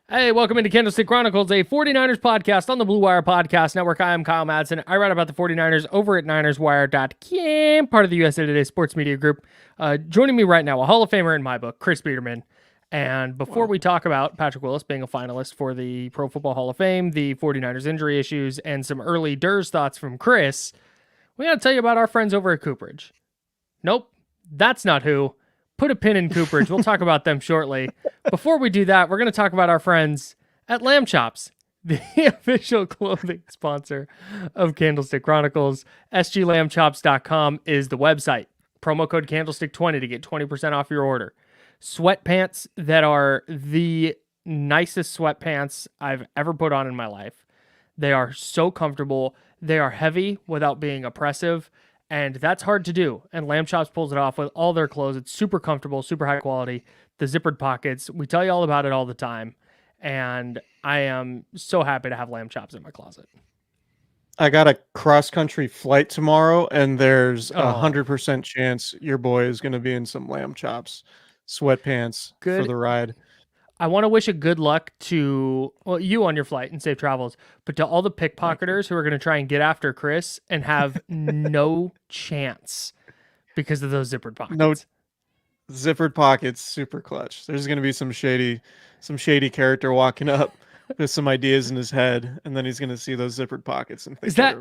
Hey, welcome into Candlestick Chronicles, a 49ers podcast on the Blue Wire Podcast Network. I am Kyle Madson. I write about the 49ers over at NinersWire.com, part of the USA Today Sports Media Group. Joining me right now, a Hall of Famer in my book, Chris Biderman. And before we talk about Patrick Willis being a finalist for the Pro Football Hall of Fame, the 49ers injury issues, and some early Durs thoughts from Chris, we got to tell you about our friends over at Cooperage. Nope, that's not who. Put a pin in Cooperage. We'll talk about them shortly. Before we do that, we're going to talk about our friends at Lamb Chops, the official clothing sponsor of Candlestick Chronicles. sglambchops.com is the website. Promo code Candlestick20 to get 20% off your order. Sweatpants that are the nicest sweatpants I've ever put on in my life. They are so comfortable. They are heavy without being oppressive. And that's hard to do. And Lamb Chops pulls it off with all their clothes. It's super comfortable, super high quality. The zippered pockets. We tell you all about it all the time. And I am so happy to have Lamb Chops in my closet. I got a cross-country flight tomorrow, and there's 100% chance your boy is going to be in some Lamb Chops sweatpants for the ride. I want to wish a good luck to you on your flight and safe travels, but to all the pickpocketers who are going to try and get after Chris and have no chance because of those zippered pockets. No zippered pockets, super clutch. There's going to be some shady character walking up with some ideas in his head, and then he's going to see those zippered pockets and think is that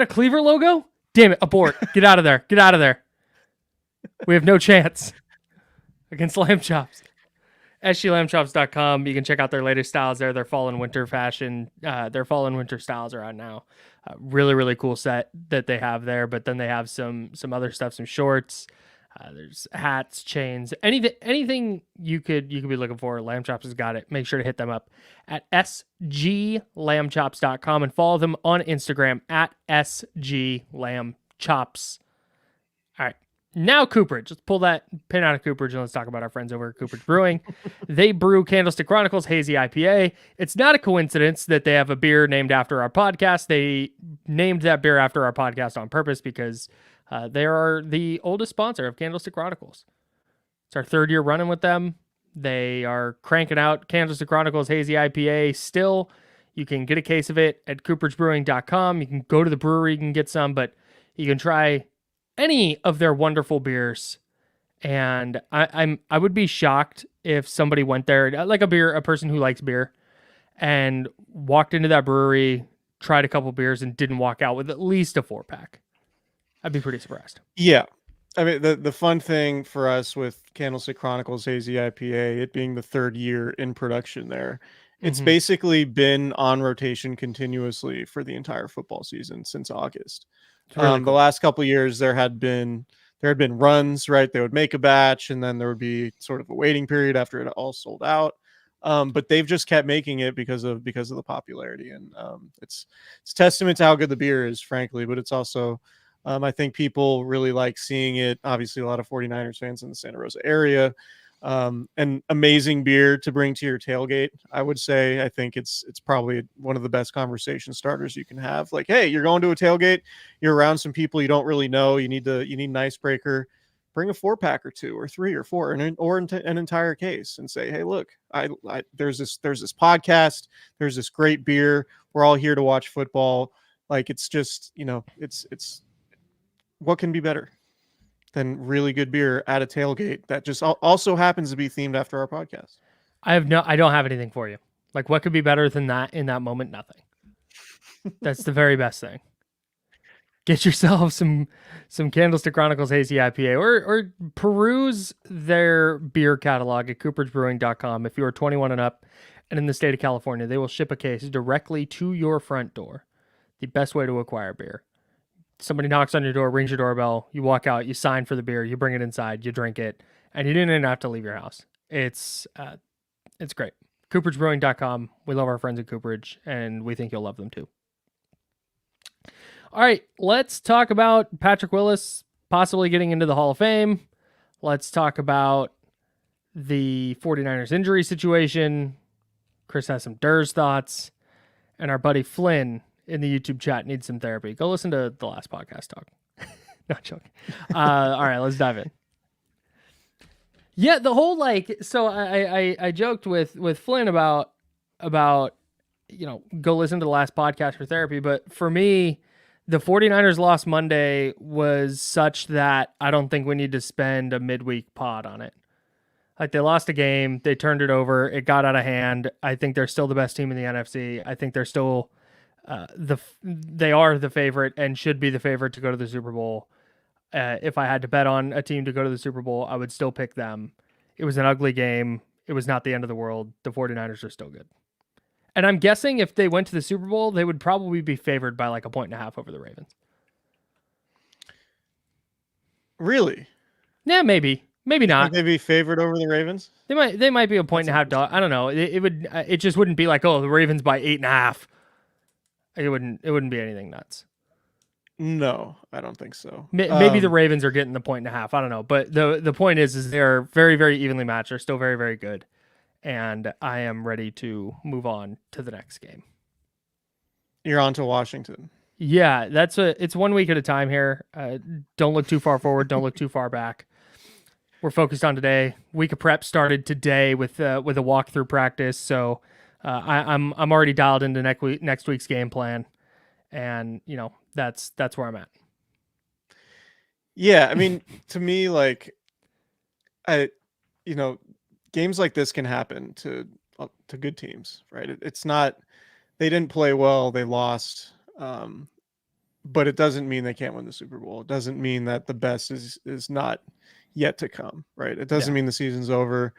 a Cleaver logo? Damn it! Abort! Get out of there! Get out of there! We have no chance against Lamb Chops. sglambchops.com. You can check out their latest styles there. Their fall and winter fashion, their fall and winter styles are out now. Really, really cool set that they have there. But then they have some other stuff, some shorts. There's hats, chains, anything you could be looking for. Lamb Chops has got it. Make sure to hit them up at sglambchops.com and follow them on Instagram at sglambchops. All right. Now Cooperage. Let's pull that pin out of Cooperage and let's talk about our friends over at Cooperage Brewing. They brew Candlestick Chronicles Hazy IPA. It's not a coincidence that they have a beer named after our podcast. They named that beer after our podcast on purpose because they are the oldest sponsor of Candlestick Chronicles. It's our third year running with them. They are cranking out Candlestick Chronicles Hazy IPA still. You can get a case of it at cooperagebrewing.com. You can go to the brewery, you can get some, but you can try any of their wonderful beers. And I would be shocked if somebody went there, like a person who likes beer, and walked into that brewery, tried a couple beers, and didn't walk out with at least a 4-pack. I'd be pretty surprised. Yeah. I mean, the fun thing for us with Candlestick Chronicles Hazy IPA, it being the third year in production there, it's basically been on rotation continuously for the entire football season since August. Really cool. The last couple of years, there had been runs, right? They would make a batch, and then there would be sort of a waiting period after it all sold out. But they've just kept making it because of the popularity, and it's testament to how good the beer is, frankly. But it's also, I think people really like seeing it. Obviously, a lot of 49ers fans in the Santa Rosa area. An amazing beer to bring to your tailgate. I would say, I think it's probably one of the best conversation starters you can have. Like, hey, you're going to a tailgate, you're around some people you don't really know. You need an icebreaker. Bring a 4-pack or 2 or 3 or 4 or an entire case and say, hey, look, there's this podcast. There's this great beer. We're all here to watch football. Like, it's just, it's what can be better than really good beer at a tailgate that just also happens to be themed after our podcast. I don't have anything for you. Like, what could be better than that in that moment? Nothing. That's the very best thing. Get yourself some Candlestick Chronicles Hazy IPA or peruse their beer catalog at cooperagebrewing.com. If you are 21 and up and in the state of California, they will ship a case directly to your front door. The best way to acquire beer. Somebody knocks on your door, rings your doorbell, you walk out, you sign for the beer, you bring it inside, you drink it, and you didn't even have to leave your house. It's great. CooperageBrewing.com. We love our friends at Cooperage, and we think you'll love them too. All right, let's talk about Patrick Willis possibly getting into the Hall of Fame. Let's talk about the 49ers injury situation. Chris has some Durs thoughts, and our buddy Flynn in the YouTube chat needs some therapy. Go listen to the last podcast talk. Not joking. All right, let's dive in. Yeah, the whole so I joked with Flynn about go listen to the last podcast for therapy, but for me, the 49ers loss Monday was such that I don't think we need to spend a midweek pod on it. Like they lost a game, they turned it over, it got out of hand. I think they're still the best team in the NFC. I think they're still they are the favorite and should be the favorite to go to the Super Bowl. If I had to bet on a team to go to the Super Bowl, I would still pick them. It was an ugly game. It was not the end of the world. The 49ers are still good. And I'm guessing if they went to the Super Bowl, they would probably be favored by like 1.5 over the Ravens. Really? Yeah, maybe. Maybe not. Would they be favored over the Ravens? They might be 1.5 dog. I don't know. It just wouldn't be like, oh, the Ravens by 8.5. It wouldn't be anything nuts. No, I don't think so. Maybe the Ravens are getting the 1.5. I don't know. But the point is they're very, very evenly matched. They're still very, very good. And I am ready to move on to the next game. You're on to Washington. Yeah, it's 1 week at a time here. Don't look too far forward. Don't look too far back. We're focused on today. Week of prep started today with a walkthrough practice. So I'm already dialed into next week's game plan, and that's where I'm at. Yeah, I mean, to me, like, games like this can happen to good teams, right? It's not they didn't play well, they lost, but it doesn't mean they can't win the Super Bowl. It doesn't mean that the best is not yet to come, right? It doesn't mean the season's over.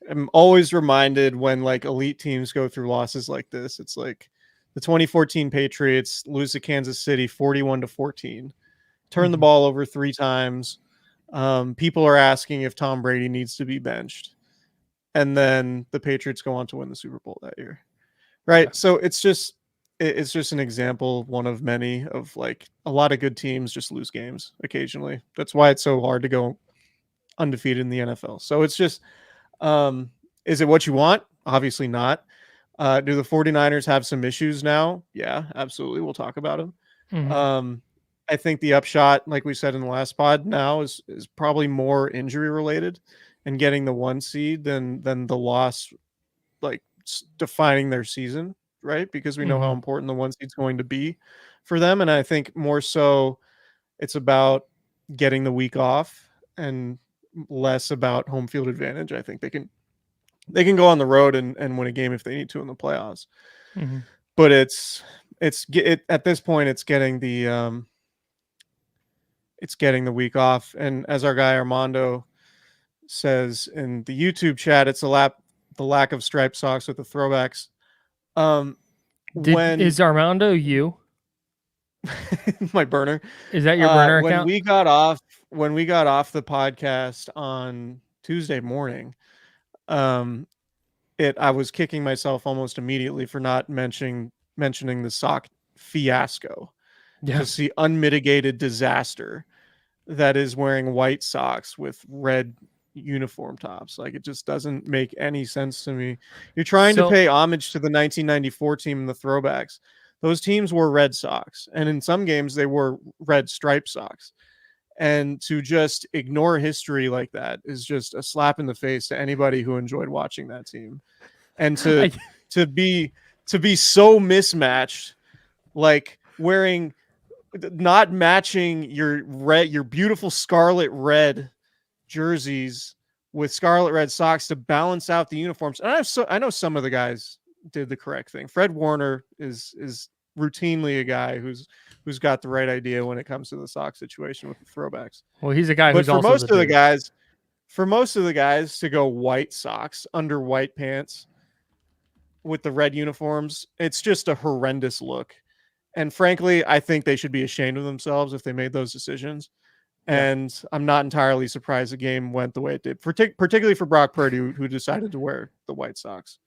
I'm always reminded when like elite teams go through losses like this. It's like the 2014 Patriots lose to Kansas City 41-14, turn the ball over 3 times. People are asking if Tom Brady needs to be benched, and then the Patriots go on to win the Super Bowl that year, right? Yeah. So it's just an example, one of many, of like a lot of good teams just lose games occasionally. That's why it's so hard to go undefeated in the NFL. So it's just, is it what you want? Obviously not. Do the 49ers have some issues now? Yeah, absolutely. We'll talk about them. Mm-hmm. I think the upshot, like we said in the last pod, now is probably more injury related and getting the 1 seed than the loss, like defining their season, right? Because we know how important the 1 seed is going to be for them. And I think more so it's about getting the week off and less about home field advantage. I think they can go on the road and win a game if they need to in the playoffs. Mm-hmm. But it's at this point, it's getting the week off. And as our guy Armando says in the YouTube chat, it's the lack of striped socks with the throwbacks. Is Armando you? My burner. Is that your burner account? When we got off the podcast on Tuesday morning, I was kicking myself almost immediately for not mentioning the sock fiasco. Yeah. Just the unmitigated disaster that is wearing white socks with red uniform tops. Like, it just doesn't make any sense to me. You're trying to pay homage to the 1994 team and the throwbacks. Those teams wore red socks, and in some games they wore red striped socks. And to just ignore history like that is just a slap in the face to anybody who enjoyed watching that team. And to be so mismatched, like not matching your beautiful scarlet red jerseys with scarlet red socks to balance out the uniforms. And I know some of the guys did the correct thing. Fred Warner is routinely a guy who's got the right idea when it comes to the sock situation with the throwbacks. Well, he's a guy who's also for most of the guys to go white socks under white pants with the red uniforms, it's just a horrendous look. And frankly, I think they should be ashamed of themselves if they made those decisions. And I'm not entirely surprised the game went the way it did, particularly for Brock Purdy, who decided to wear the white socks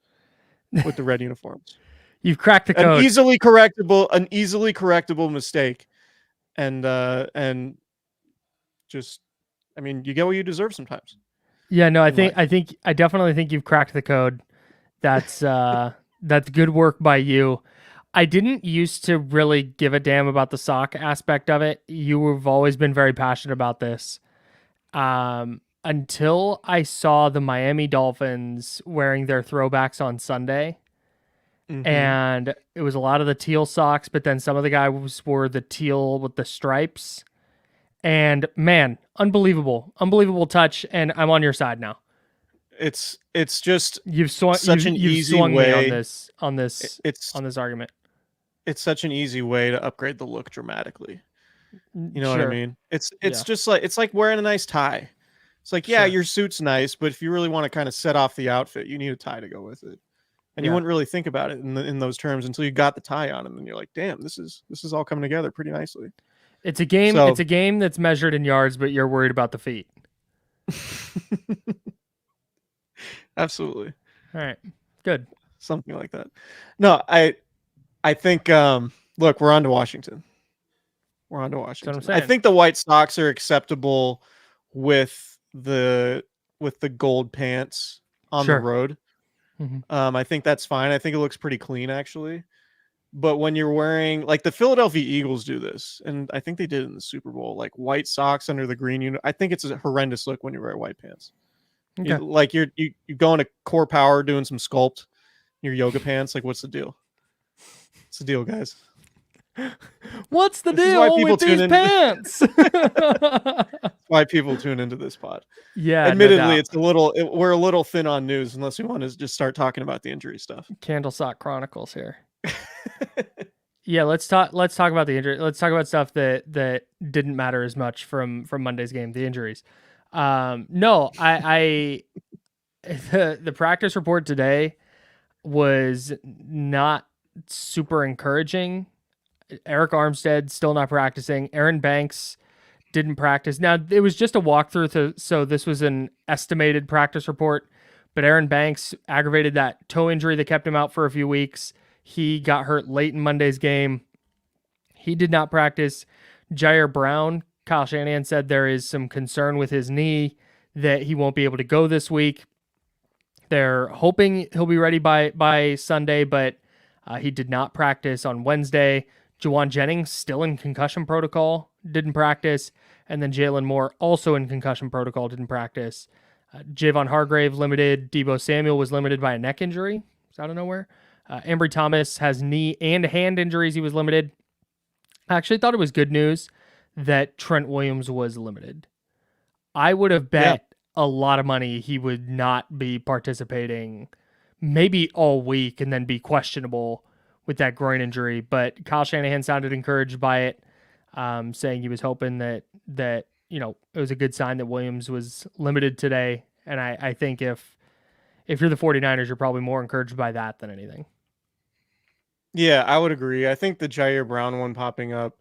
with the red uniforms. You've cracked the code. An easily correctable mistake. And just, I mean, you get what you deserve sometimes. Yeah, no, I definitely think you've cracked the code. That's good work by you. I didn't used to really give a damn about the sock aspect of it. You have always been very passionate about this. until I saw the Miami Dolphins wearing their throwbacks on Sunday. Mm-hmm. And it was a lot of the teal socks, but then some of the guys wore the teal with the stripes. And man, unbelievable touch. And I'm on your side now. It's just You've swung such an you've easy swung me on way. this on this It's on this argument. it's such an easy way to upgrade the look dramatically. You know what I Sure. mean? It's Yeah. just like it's like wearing a nice tie. It's like, yeah, Sure. your suit's nice, but if you really want to kind of set off the outfit, you need a tie to go with it. And you Yeah. wouldn't really think about it in those terms until you got the tie on, and then you're like, damn, this is all coming together pretty nicely. It's a game. It's So a game that's measured in yards, but you're worried about the feet. absolutely All right. Good. something like that. No, I think look, we're on to Washington. We're on to That's what I'm Washington. I saying. think the White Sox are acceptable with the gold pants on the Sure. road. Mm-hmm. I think that's fine. I think it looks pretty clean actually. But when you're wearing like the Philadelphia Eagles do this, and I think they did it in the Super Bowl, like white socks under the green unit. I think it's a horrendous look when you wear white pants. Okay. You go into core power doing some sculpt, your yoga pants. Like, what's the deal? What's the deal, guys? What's the This is why deal people with tune these in. pants? Why people tune into this pod. Yeah, no Admittedly, doubt. it's we're a little thin on news unless we want to just start talking about the injury stuff. Candle Sock Chronicles here. Yeah, let's talk about the injury. Let's talk about stuff that didn't matter as much from Monday's game, the injuries. No, I the practice report today was not super encouraging. Eric Armstead still not practicing. Aaron Banks didn't practice. Now, it was just a walkthrough, so this was an estimated practice report, but Aaron Banks aggravated that toe injury that kept him out for a few weeks. He got hurt late in Monday's game. He did not practice. Jair Brown, Kyle Shanahan said there is some concern with his knee that he won't be able to go this week. They're hoping he'll be ready by Sunday, but he did not practice on Wednesday. Juwan Jennings still in concussion protocol, didn't practice. And then Jalen Moore also in concussion protocol, didn't practice. Javon Hargrave limited. Deebo Samuel was limited by a neck injury. It's out of nowhere. Ambry Thomas has knee and hand injuries. He was limited. I actually thought it was good news that Trent Williams was limited. I would have bet a lot of money he would not be participating maybe all week and then be questionable with that groin injury. But Kyle Shanahan sounded encouraged by it, saying he was hoping that it was a good sign that Williams was limited today. And I think if you're the 49ers, you're probably more encouraged by that than anything. Yeah, I would agree. I think the Jair Brown one popping up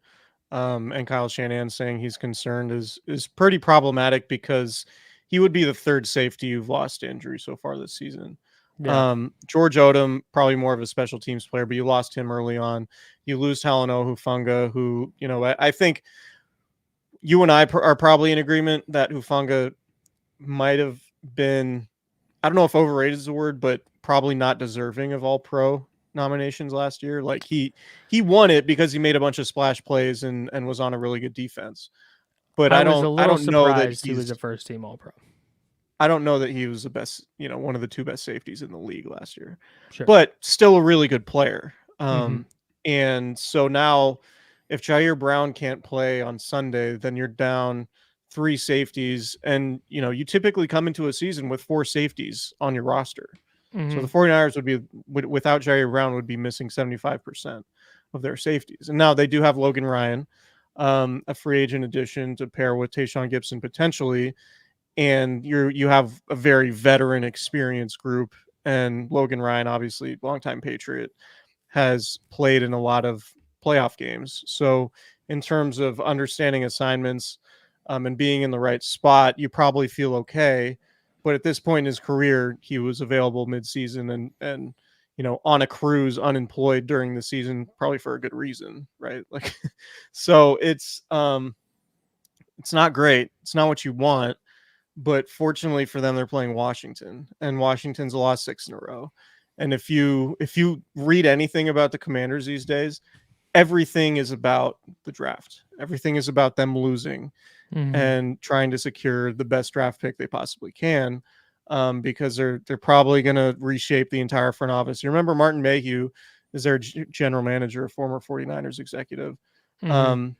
and Kyle Shanahan saying he's concerned is pretty problematic because he would be the third safety you've lost to injury so far this season. Yeah. George Odom, probably more of a special teams player, but you lost him early on. You lose Talanoa Hufanga, who, I think you and I are probably in agreement that Hufanga might have been, I don't know if overrated is the word, but probably not deserving of all pro nominations last year. Like he won it because he made a bunch of splash plays and was on a really good defense. But I was a I little don't know that surprised he was a first team All Pro. I don't know that he was the best, one of the two best safeties in the league last year, Sure. but still a really good player. Mhm. And so now if Jair Brown can't play on Sunday, then you're down three safeties. And, you typically come into a season with four safeties on your roster. So the 49ers without Jair Brown, would be missing 75% of their safeties. And now they do have Logan Ryan, a free agent addition to pair with Tayshaun Gibson potentially. And you have a very veteran experienced group. And Logan Ryan, obviously longtime Patriot, has played in a lot of playoff games. So in terms of understanding assignments and being in the right spot, you probably feel okay. But at this point in his career, he was available midseason and on a cruise, unemployed during the season, probably for a good reason, right? Like, so it's not great. It's not what you want. But fortunately for them, they're playing Washington, and Washington's lost 6 in a row. And if you read anything about the Commanders these days, everything is about the draft. Everything is about them losing. and trying to secure the best draft pick they possibly can, because they're probably going to reshape the entire front office. You remember Martin Mayhew is their general manager, a former 49ers executive. Ron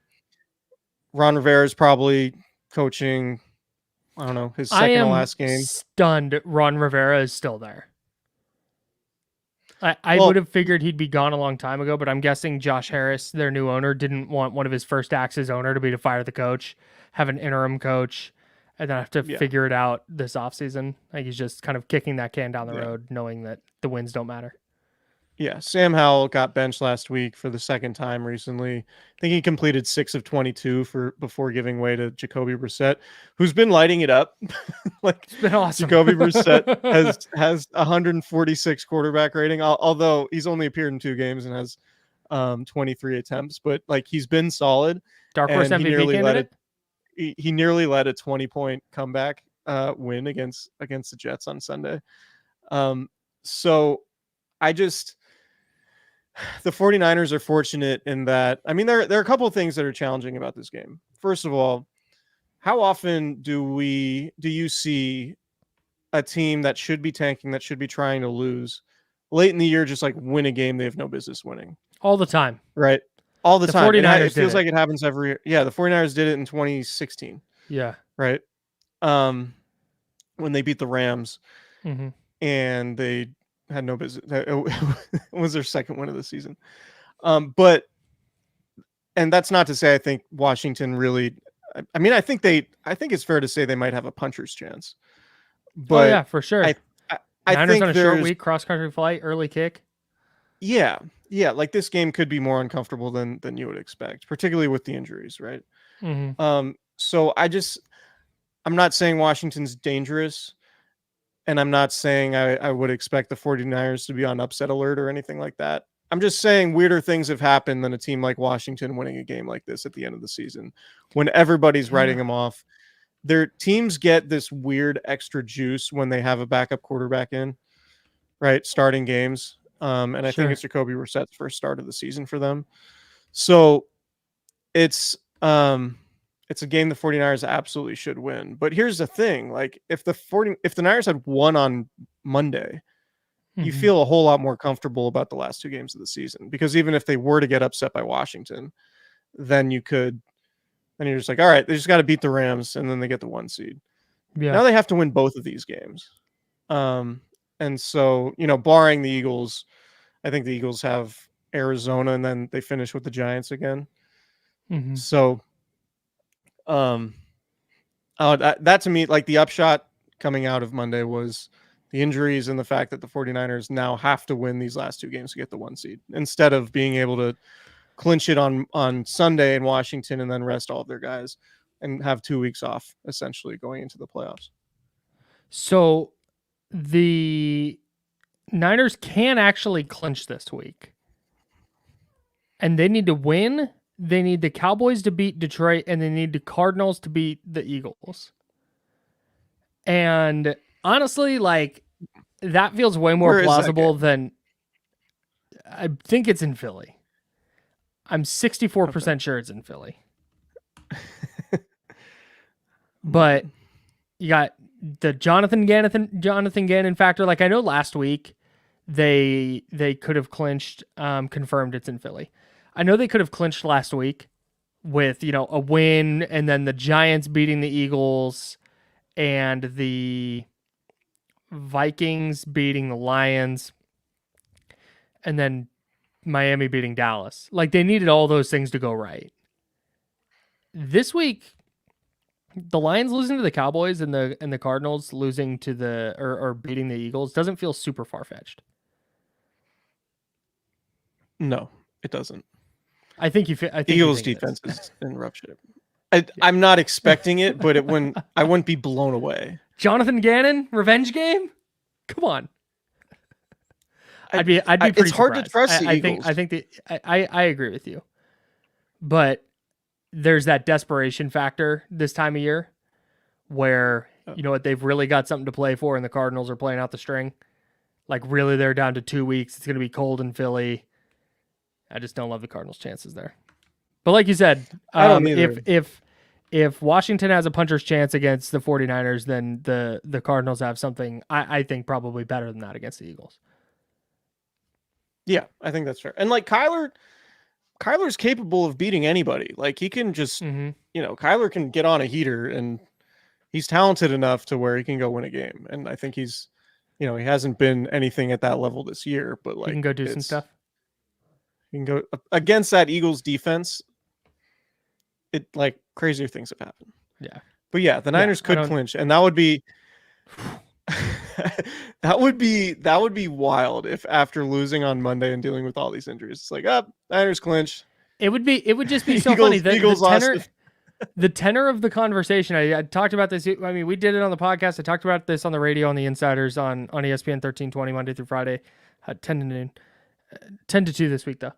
Rivera is probably coaching, I don't know, his second to last game. Stunned Ron Rivera is still there. I would have figured he'd be gone a long time ago, but I'm guessing Josh Harris, their new owner, didn't want one of his first acts as owner to be to fire the coach, have an interim coach, and then have to figure it out this offseason. Like he's just kind of kicking that can down the road, knowing that the wins don't matter. Yeah, Sam Howell got benched last week for the second time recently. I think he completed 6 of 22 before giving way to Jacoby Brissett, who's been lighting it up. Like it's been awesome. Jacoby Brissett has 146 quarterback rating, although he's only appeared in 2 games and has 23 attempts. But like he's been solid. Dark horse MVP candidate. He nearly led a 20-point comeback win against the Jets on Sunday. So the 49ers are fortunate in that, I mean, there are a couple of things that are challenging about this game. First of all, how often do you see a team that should be tanking, that should be trying to lose late in the year, just like win a game they have no business winning? All the time. Right. All the time. 49ers it feels like it happens every year. Yeah, the 49ers did it in 2016. Yeah. Right. When they beat the Rams and they had no business. It was their second win of the season. And that's not to say I think Washington really, I mean, I think it's fair to say they might have a puncher's chance. But yeah, for sure. I Niners think on a short week, cross-country flight, early kick. Yeah. Like this game could be more uncomfortable than you would expect, particularly with the injuries, right? So I'm not saying Washington's dangerous. And I'm not saying I would expect the 49ers to be on upset alert or anything like that. I'm just saying weirder things have happened than a team like Washington winning a game like this at the end of the season when everybody's writing them off. Their teams get this weird extra juice when they have a backup quarterback in, right? Starting games. And I think it's Jacoby Brissett's first start of the season for them. So it's a game the 49ers absolutely should win. But here's the thing. Like if the Niners had won on Monday, you feel a whole lot more comfortable about the last 2 games of the season, because even if they were to get upset by Washington, then you're just like, all right, they just got to beat the Rams and then they get the 1 seed. Yeah. Now they have to win both of these games. And so, barring the Eagles, I think the Eagles have Arizona and then they finish with the Giants again. So, that to me, like the upshot coming out of Monday was the injuries and the fact that the 49ers now have to win these last 2 games to get the 1 seed instead of being able to clinch it on Sunday in Washington and then rest all of their guys and have 2 weeks off essentially going into the playoffs. So the Niners can actually clinch this week, and they need to win. They need the Cowboys to beat Detroit, and they need the Cardinals to beat the Eagles. And honestly, like that feels way more plausible than I think it's in Philly. I'm 64% sure it's in Philly. But you got the Jonathan Gannon factor. Like I know last week they could have clinched, confirmed it's in Philly. I know they could have clinched last week with, a win and then the Giants beating the Eagles and the Vikings beating the Lions and then Miami beating Dallas. Like they needed all those things to go right. This week, the Lions losing to the Cowboys and the Cardinals losing to or beating the Eagles doesn't feel super far-fetched. No, it doesn't. I think Eagles defense is in rough shape. I'm not expecting it, but I wouldn't be blown away. Jonathan Gannon revenge game? Come on. I'd be pretty it's hard surprised. To trust the Eagles. I agree with you. But there's that desperation factor this time of year where, they've really got something to play for and the Cardinals are playing out the string. Like really they're down to 2 weeks. It's going to be cold in Philly. I just don't love the Cardinals' chances there. But like you said, I don't either. if Washington has a puncher's chance against the 49ers, then the Cardinals have something, I think, probably better than that against the Eagles. Yeah, I think that's fair. And like Kyler's capable of beating anybody. Like he can just, Kyler can get on a heater, and he's talented enough to where he can go win a game. And I think he's, he hasn't been anything at that level this year, but like he can go do some stuff. He can go against that Eagles defense. It like crazier things have happened. Yeah. But yeah, the Niners could clinch, and that would be that would be wild if after losing on Monday and dealing with all these injuries, it's like, Niners clinch. It would just be so funny. The tenor of the conversation, I talked about this. I mean, we did it on the podcast. I talked about this on the radio on the Insiders on ESPN 1320 Monday through Friday, 10 to noon, 10 to 2 this week though.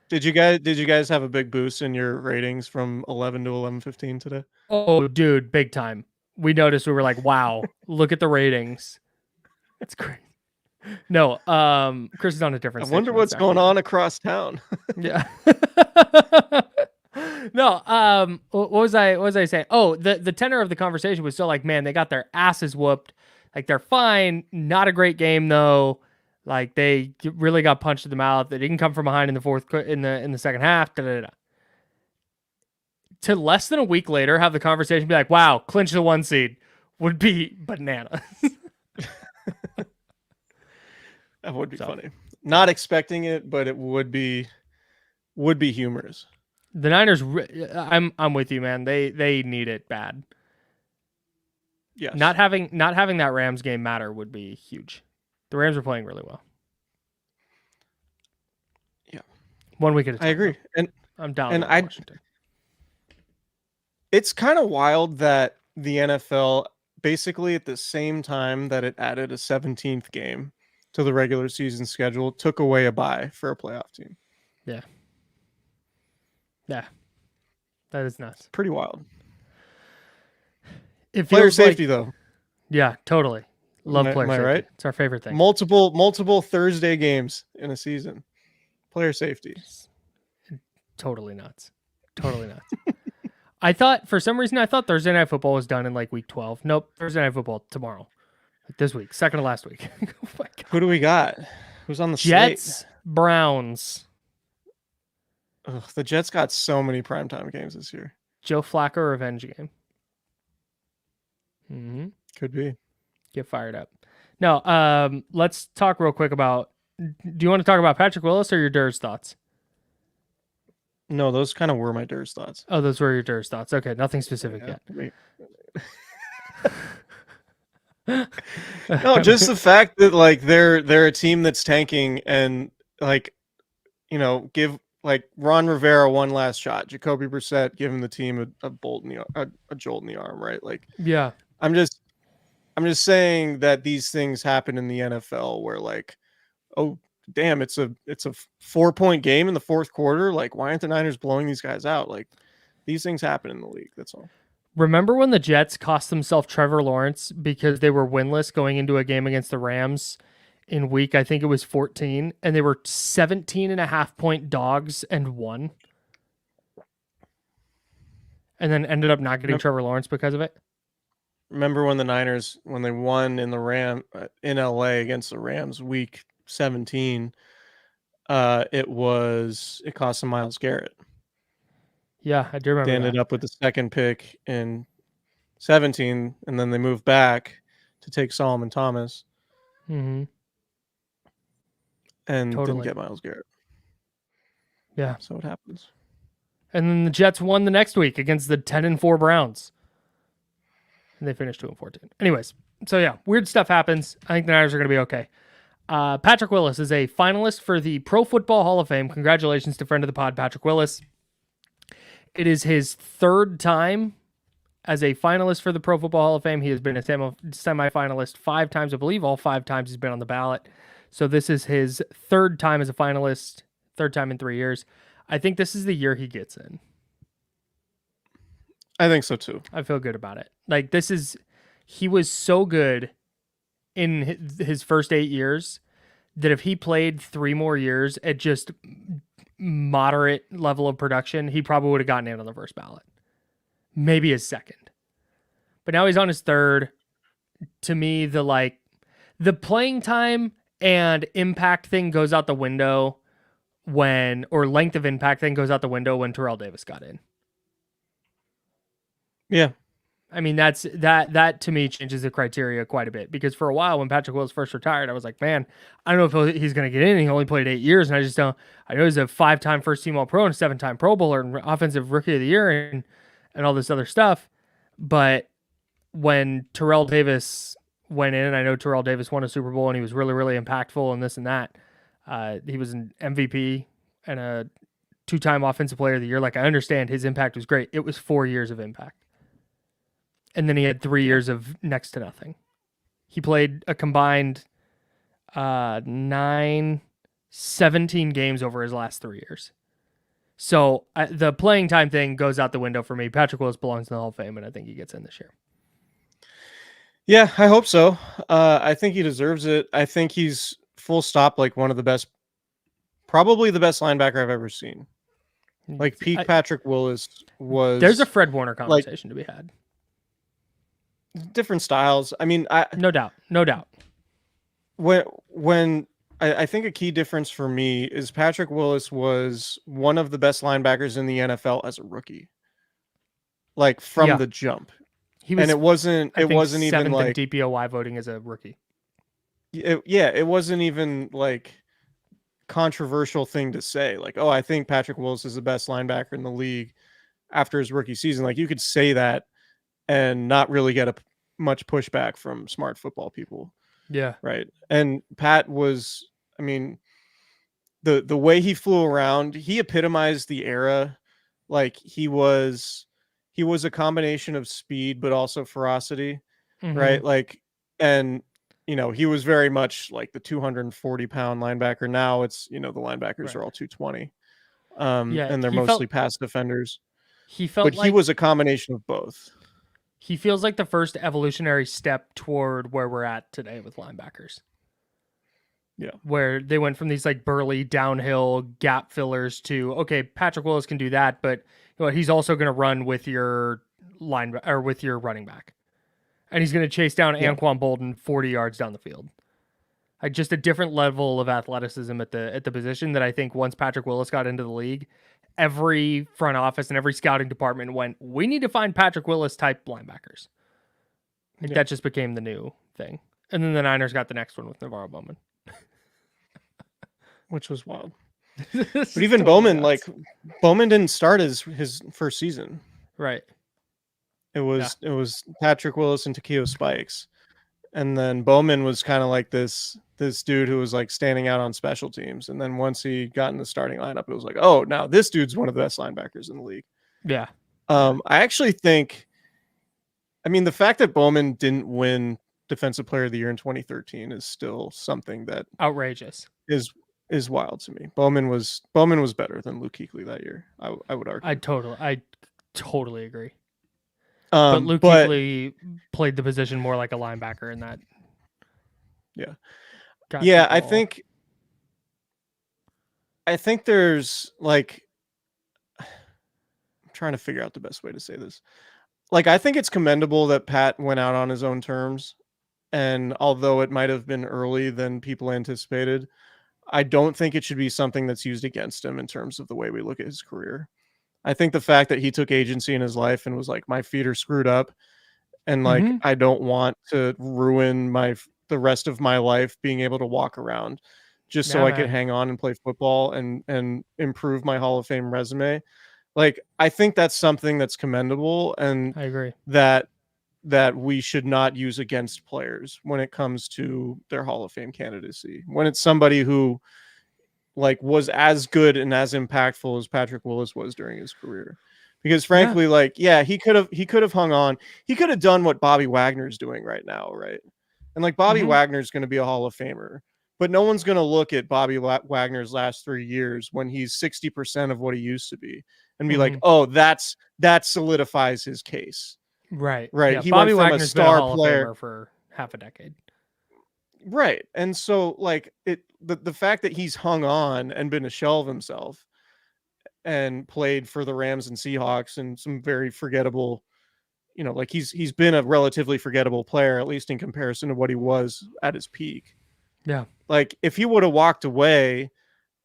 Did you guys have a big boost in your ratings from 11 to 11:15 today? Oh, dude, big time. We noticed, we were like, wow, look at the ratings. It's great. No, Chris is on a different station. I wonder what's going on across town. Yeah. No, what was I saying? Oh, the tenor of the conversation was still like, man, they got their asses whooped. Like, they're fine. Not a great game though. Like, they really got punched in the mouth. They didn't come from behind in the second half. To less than a week later, have the conversation be like, wow, clinch the 1 seed would be bananas. That would be funny. Not expecting it, but it would be humorous. The Niners, I'm with you, man. They need it bad. Yes. Not having that Rams game matter would be huge. The Rams are playing really well. Yeah. 1 week at a time. I agree. And I'm down and with Washington. It's kind of wild that the NFL basically at the same time that it added a 17th game to the regular season schedule took away a bye for a playoff team. Yeah. Yeah. That is nuts. Pretty wild. It feels player safety though. Yeah, totally. Love player safety. Right? It's our favorite thing. Multiple Thursday games in a season. Player safety. Totally nuts. Totally nuts. For some reason, I thought Thursday Night Football was done in like week 12. Nope. Thursday Night Football tomorrow. Like this week. Second to last week. Oh my God. Who do we got? Who's on the Jets, slate? Browns. Ugh, the Jets got so many primetime games this year. Joe Flacco revenge game. Mm-hmm. Could be. Get fired up. No, let's talk real quick about, do you want to talk about Patrick Willis or your Durs thoughts? No, those kind of were my Durs thoughts. Oh, those were your Durs thoughts. Okay, nothing specific yet. No, just the fact that like they're a team that's tanking and like, give like Ron Rivera one last shot. Jacoby Brissett giving the team a bolt in a jolt in the arm, right? Like, yeah. I'm just saying that these things happen in the NFL where like, oh damn, it's a 4-point game in the fourth quarter. Like, why aren't the Niners blowing these guys out? Like, these things happen in the league. That's all. Remember when the Jets cost themselves Trevor Lawrence because they were winless going into a game against the Rams in week, I think it was 14, and they were 17.5-point dogs and won? And then ended up not getting Trevor Lawrence because of it? Remember when the Niners, when they won in LA against the Rams week 17, it cost them Myles Garrett. Yeah, I do remember. They ended up with the second pick in 17, and then they moved back to take Solomon Thomas. Mm-hmm. And didn't get Myles Garrett. Yeah. So it happens. And then the Jets won the next week against the 10-4 Browns. And they finished 2-14. Anyways, so yeah, weird stuff happens. I think the Niners are going to be okay. Patrick Willis is a finalist for the Pro Football Hall of Fame. Congratulations to friend of the pod, Patrick Willis. It is his third time as a finalist for the Pro Football Hall of Fame. He has been a semifinalist 5 times, I believe. All 5 times he's been on the ballot. So this is his third time as a finalist, third time in 3 years. I think this is the year he gets in. I think so too. I feel good about it. Like, he was so good in his first 8 years that if he played 3 more years at just moderate level of production, he probably would have gotten in on the first ballot, maybe his second. But now he's on his third. To me, the playing time and impact thing goes out the window or length of impact thing goes out the window when Terrell Davis got in. Yeah. I mean, that to me changes the criteria quite a bit, because for a while when Patrick Willis first retired, I was like, man, I don't know if he's going to get in. He only played 8 years, and I just don't. I know he's a 5-time first team All Pro and a 7-time Pro Bowler and offensive rookie of the year and all this other stuff. But when Terrell Davis went in, and I know Terrell Davis won a Super Bowl and he was really, really impactful and this and that. He was an MVP and a 2-time Offensive Player of the Year. Like, I understand his impact was great. It was 4 years of impact. And then he had 3 years of next to nothing. He played a combined 17 games over his last 3 years. So the playing time thing goes out the window for me. Patrick Willis belongs in the Hall of Fame, and I think he gets in this year. Yeah, I hope so. I think he deserves it. I think he's full stop like one of the best, probably the best linebacker I've ever seen. Like peak Patrick Willis was. There's a Fred Warner conversation to be had. Different styles. I mean, no doubt. When I think a key difference for me is Patrick Willis was one of the best linebackers in the NFL as a rookie, like from the jump. It wasn't even like DPOY voting as a rookie. It wasn't even like controversial thing to say. Like, oh, I think Patrick Willis is the best linebacker in the league after his rookie season. Like, you could say that and not really get much pushback from smart football people. Yeah. Right. And Pat was, I mean, the way he flew around, he epitomized the era. Like, he was a combination of speed, but also ferocity. Mm-hmm. Right. Like, and, he was very much like the 240-pound linebacker. Now it's, the linebackers are all 220. And they're mostly pass defenders. He was a combination of both. He feels like the first evolutionary step toward where we're at today with linebackers. Yeah. Where they went from these like burly downhill gap fillers to, okay, Patrick Willis can do that, but he's also going to run with your with your running back. And he's going to chase down Anquan Bolden 40 yards down the field. Like, just a different level of athleticism at the position that I think once Patrick Willis got into the league, every front office and every scouting department went, we need to find Patrick Willis type linebackers. Like, that just became the new thing. And then the Niners got the next one with Navarro Bowman. Which was wild. But even Bowman, Bowman didn't start his first season. Right. It was Patrick Willis and Takeo Spikes. And then Bowman was kind of like this dude who was like standing out on special teams. And then once he got in the starting lineup, it was like, oh, now this dude's one of the best linebackers in the league. Yeah. I actually think, the fact that Bowman didn't win Defensive Player of the Year in 2013 is still something that outrageous is wild to me. Bowman was better than Luke Kuechly that year. I would argue. I totally agree. But Luke Kuechly played the position more like a linebacker in that. Yeah. Yeah, I think there's like, I'm trying to figure out the best way to say this. Like, I think it's commendable that Pat went out on his own terms. And although it might have been early than people anticipated, I don't think it should be something that's used against him in terms of the way we look at his career. I think the fact that he took agency in his life and was like, my feet are screwed up and like, I don't want to ruin the rest of my life being able to walk around just so I could hang on and play football and improve my Hall of Fame resume. Like, I think that's something that's commendable, and I agree that we should not use against players when it comes to their Hall of Fame candidacy. When it's somebody who like was as good and as impactful as Patrick Willis was during his career. Because frankly, he could have hung on. He could have done what Bobby Wagner's doing right now, right? And like Bobby Wagner's going to be a Hall of Famer, but no one's going to look at Bobby Wagner's last 3 years when he's 60% of what he used to be and be like, oh, that solidifies his case. Right. Right. Yeah, he Bobby went from Wagner's a star been a Hall player of Famer for half a decade. Right. And so like the fact that he's hung on and been a shell of himself, and played for the Rams and Seahawks and some very forgettable, like he's been a relatively forgettable player, at least in comparison to what he was at his peak. Yeah. Like if he would have walked away,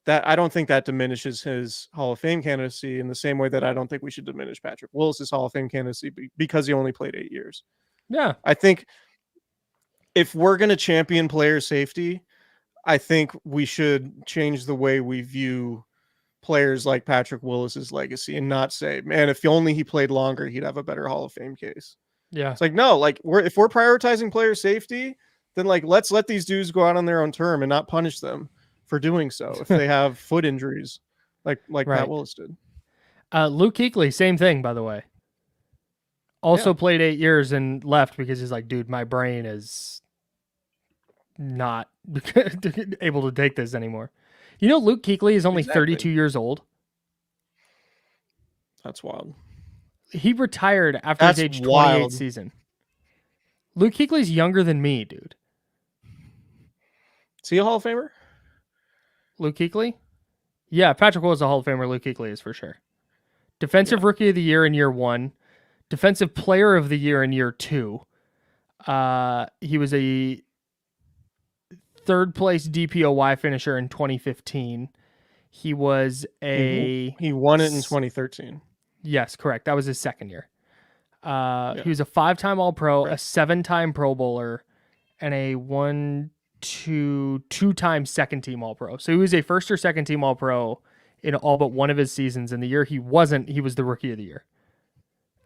that I don't think that diminishes his Hall of Fame candidacy in the same way that I don't think we should diminish Patrick Willis's Hall of Fame candidacy because he only played 8 years. Yeah. I think if we're going to champion player safety, I think we should change the way we view players like Patrick Willis's legacy and not say, man, if only he played longer, he'd have a better Hall of Fame case. Yeah. It's like, no, like if we're prioritizing player safety, then like, let's let these dudes go out on their own term and not punish them for doing so if they have foot injuries like Right. Pat Willis did. Luke Kuechly, same thing, by the way. Also played 8 years and left because he's like, dude, my brain is not able to take this anymore. You know, Luke Kuechly is only 32 years old. That's wild. He retired after his age 28 season. Luke Kuechly's younger than me, dude. Is he a Hall of Famer? Luke Kuechly? Yeah, Patrick Willis is a Hall of Famer. Luke Kuechly is for sure. Defensive Rookie of the Year in year 1. Defensive Player of the Year in year 2. He was a third place DPOY finisher in 2015. He was he won it in 2013. Yes, correct. That was his second year. He was a 5-time All-Pro, a 7-time Pro Bowler, and a 2-time second team All-Pro. So he was a first or second team All-Pro in all but one of his seasons. And the year he wasn't, he was the Rookie of the Year.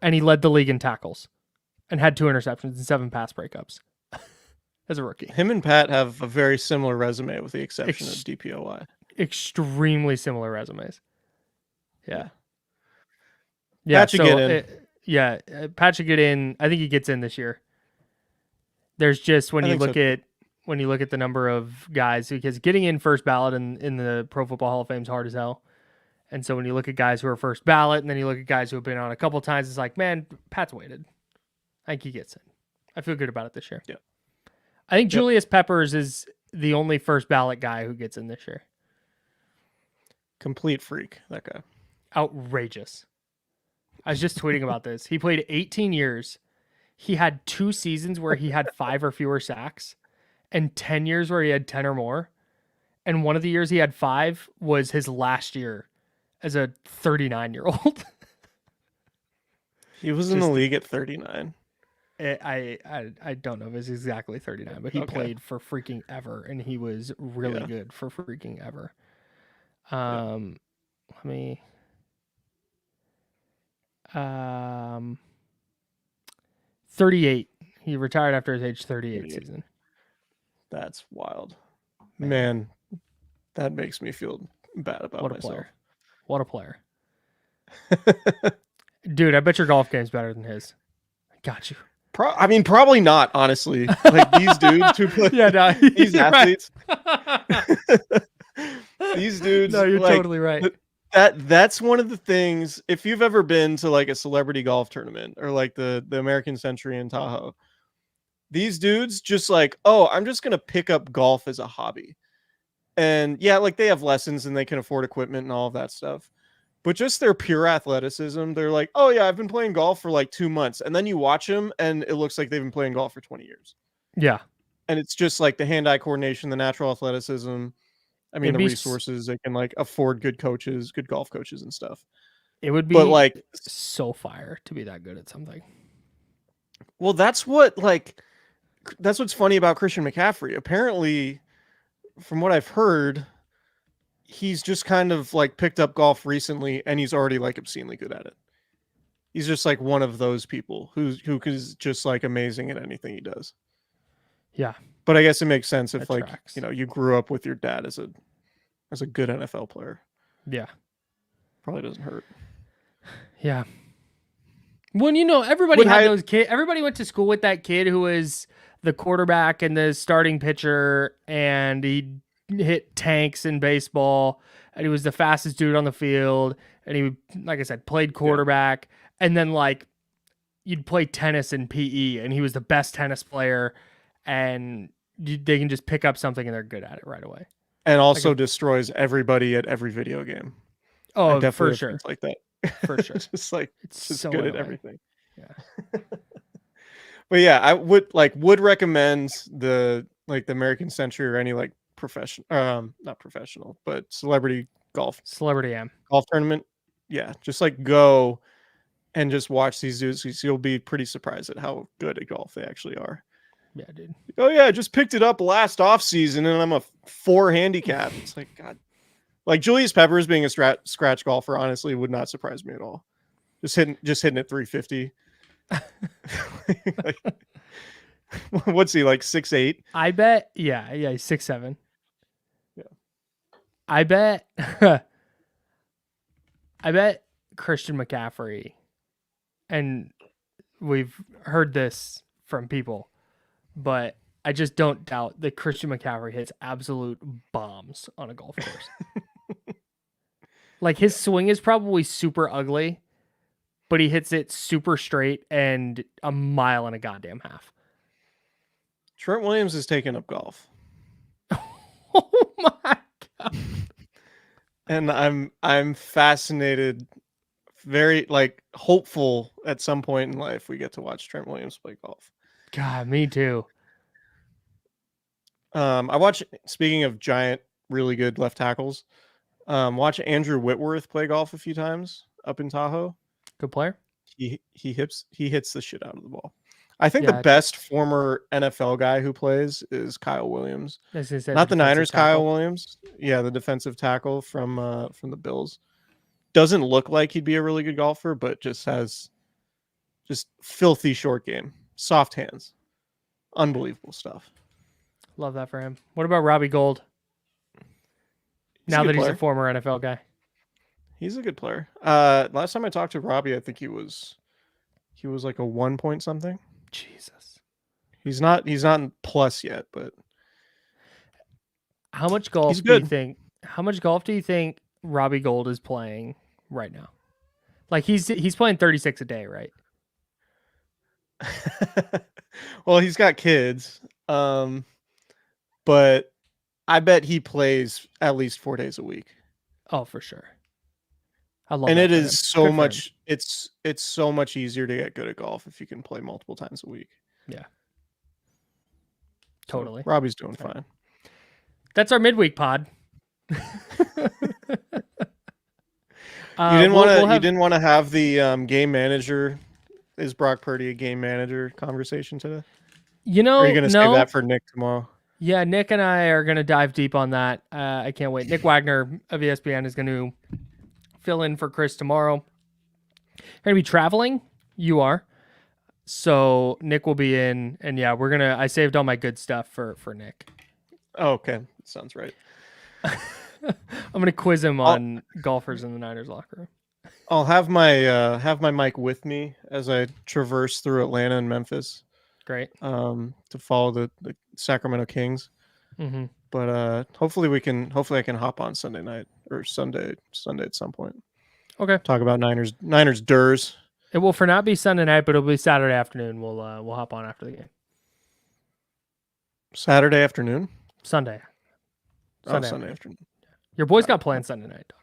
And he led the league in tackles and had 2 interceptions and 7 pass breakups as a rookie. Him and Pat have a very similar resume with the exception of DPOY. Extremely similar resumes. Yeah. Pat should get in. Pat should get in. I think he gets in this year. There's just when you look at the number of guys, because getting in first ballot in the Pro Football Hall of Fame is hard as hell. And so when you look at guys who are first ballot and then you look at guys who have been on a couple times, it's like, man, Pat's waited. I think he gets in. I feel good about it this year. Yeah. I think Julius Peppers is the only first ballot guy who gets in this year. Complete freak, that guy. Outrageous. I was just tweeting about this. He played 18 years. He had 2 seasons where he had 5 or fewer sacks and 10 years where he had 10 or more. And one of the years he had 5 was his last year as a 39-year-old. He was in the league at 39. I don't know if it's exactly 39, but he played for freaking ever, and he was really good for freaking ever. Let me... 38. He retired after his age 38 season. That's wild. Man, that makes me feel bad about myself. What a player. Dude, I bet your golf game's better than his. I got you. Probably not, honestly. Like these dudes who play these athletes. These dudes. No, you're totally right. That's one of the things, if you've ever been to like a celebrity golf tournament or like the American Century in Tahoe, these dudes just like, oh, I'm just going to pick up golf as a hobby. And yeah, like they have lessons and they can afford equipment and all of that stuff. But just their pure athleticism, they're like, oh yeah, I've been playing golf for like 2 months. And then you watch them and it looks like they've been playing golf for 20 years. Yeah. And it's just like the hand-eye coordination, the natural athleticism. I mean, the resources, they can like afford good coaches, good golf coaches and stuff. It would be like so fire to be that good at something. Well, that's what's funny about Christian McCaffrey. Apparently, from what I've heard, he's just kind of like picked up golf recently and he's already like obscenely good at it. He's just like one of those people who is just like amazing at anything he does. Yeah. But I guess it makes sense if that tracks. You grew up with your dad as a good NFL player. Yeah. Probably doesn't hurt. Yeah. Well, everybody had those kids. Everybody went to school with that kid who was the quarterback and the starting pitcher, and he hit tanks in baseball, and he was the fastest dude on the field, and he, like I said, played quarterback, and then like you'd play tennis in PE, and he was the best tennis player, and they can just pick up something and they're good at it right away. And also destroys everybody at every video game. I Oh, definitely for have sure. friends like that. For sure. Just like It's just so good at annoying. everything. Yeah. But yeah, I would recommend the American Century or any like professional not professional, but celebrity Celebrity M. golf tournament. Yeah, just like go and just watch these dudes 'cause you'll be pretty surprised at how good at golf they actually are. Yeah, dude. Oh yeah, I just picked it up last off season and I'm a 4 handicap. It's like God. Like Julius Peppers being a scratch golfer honestly would not surprise me at all. Just hitting at 350. Like, what's he like 6'8"? I bet. Yeah. He's 6'7". Yeah. I bet. I bet Christian McCaffrey, and we've heard this from people, but I just don't doubt that Christian McCaffrey hits absolute bombs on a golf course. Like his swing is probably super ugly, but he hits it super straight and a mile and a goddamn half. Trent Williams is taking up golf. Oh my god. And I'm fascinated, very like hopeful at some point in life we get to watch Trent Williams play golf. God, me too. I watch, speaking of giant, really good left tackles, watch Andrew Whitworth play golf a few times up in Tahoe. Good player. He hits the shit out of the ball. I think Yeah, the best former NFL guy who plays is Kyle Williams. as I said, Not the Niners tackle. Kyle Williams. Yeah, the defensive tackle from the Bills. Doesn't look like he'd be a really good golfer, but just has just filthy short game. Soft hands. Unbelievable stuff. Love that for him. What about Robbie Gould? Now that he's a former NFL guy. He's a good player. Last time I talked to Robbie, I think he was like a 1 point something. Jesus. He's not in plus yet, but how much golf do you think? How much golf do you think Robbie Gould is playing right now? Like he's playing 36 a day, right? Well, he's got kids. But I bet he plays at least 4 days a week. Oh, for sure. I love and that it is him. so Good much it's so much easier to get good at golf if you can play multiple times a week. Yeah. Totally. So Robbie's doing fine. That's our midweek pod. You didn't want to have the game manager, is Brock Purdy a game manager conversation today? You know, or are you going to save that for Nick tomorrow? Yeah, Nick and I are going to dive deep on that. I can't wait. Nick Wagner of ESPN is going to fill in for Chris tomorrow. Going to be traveling. You are. So Nick will be in, and yeah, I saved all my good stuff for Nick. Oh, okay. Sounds right. I'm going to quiz him on golfers in the Niners locker room. I'll have my mic with me as I traverse through Atlanta and Memphis. Great. To follow the Sacramento Kings. Mm-hmm. But hopefully I can hop on Sunday night or Sunday at some point. Okay. Talk about Niners Durs. It will for not be Sunday night, but it'll be Saturday afternoon. We'll hop on after the game. Saturday afternoon? Sunday. Sunday afternoon. Your boy's got plans Sunday night, dog.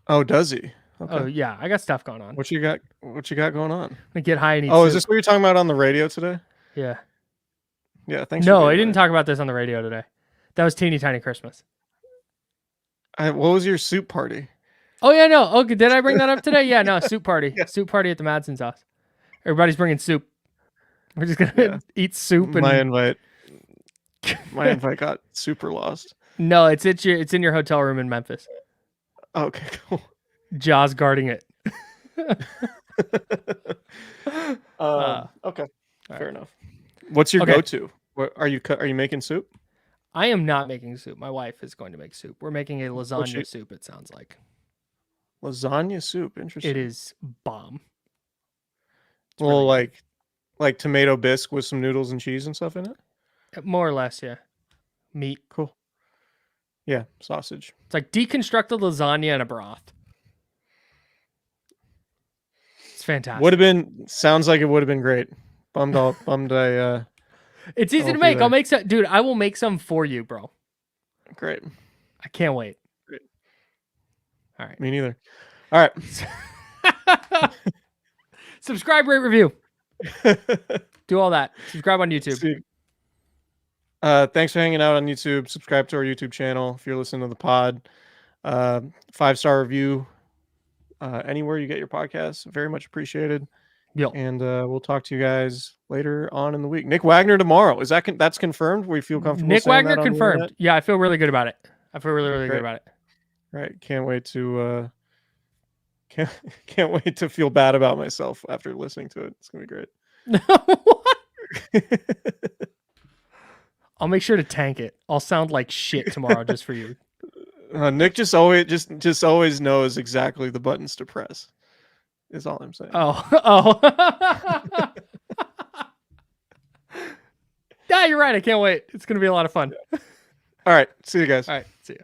Oh, does he? Okay. Oh yeah, I got stuff going on. What you got going on? I get high and eat soup. Is this what you're talking about on the radio today? Yeah. Yeah, thanks. No, I didn't talk about this on the radio today. That was Teeny Tiny Christmas. What was your soup party? Oh yeah, no. Okay, did I bring that up today? Yeah, no, soup party. Yeah. Soup party at the Madson's house. Everybody's bringing soup. We're just gonna eat soup. And my invite got super lost. No, it's in your hotel room in Memphis. Okay, cool. Jaws guarding it. Okay, fair enough. What's your go-to? What are you making soup? I am not making soup. My wife is going to make soup. We're making a lasagna soup. It sounds like lasagna soup. Interesting. It is bomb. It's well, like tomato bisque with some noodles and cheese and stuff in it. More or less, yeah. Meat. Cool. Yeah, sausage. It's like deconstructed lasagna in a broth. It's fantastic. Sounds like it would have been great. Bummed I It's easy to make. I'll make some, dude. I will make some for you, bro. Great. I can't wait. Great. All right. Me neither. All right. Subscribe, rate, review. Do all that. Subscribe on YouTube. See, thanks for hanging out on YouTube. Subscribe to our YouTube channel if you're listening to the pod. 5-star review anywhere you get your podcasts. Very much appreciated. Yo. And we'll talk to you guys later on in the week. Nick Wagner tomorrow. Is that that's confirmed? We feel comfortable. Nick saying Wagner that on the confirmed. internet? Yeah, I feel really good about it. I feel really good about it. Right. Can't wait to can't wait to feel bad about myself after listening to it. It's gonna be great. I'll make sure to tank it. I'll sound like shit tomorrow just for you. Nick just always knows exactly the buttons to press. Is all I'm saying. Oh. Yeah, you're right. I can't wait. It's gonna be a lot of fun. All right. See you guys. All right. See you.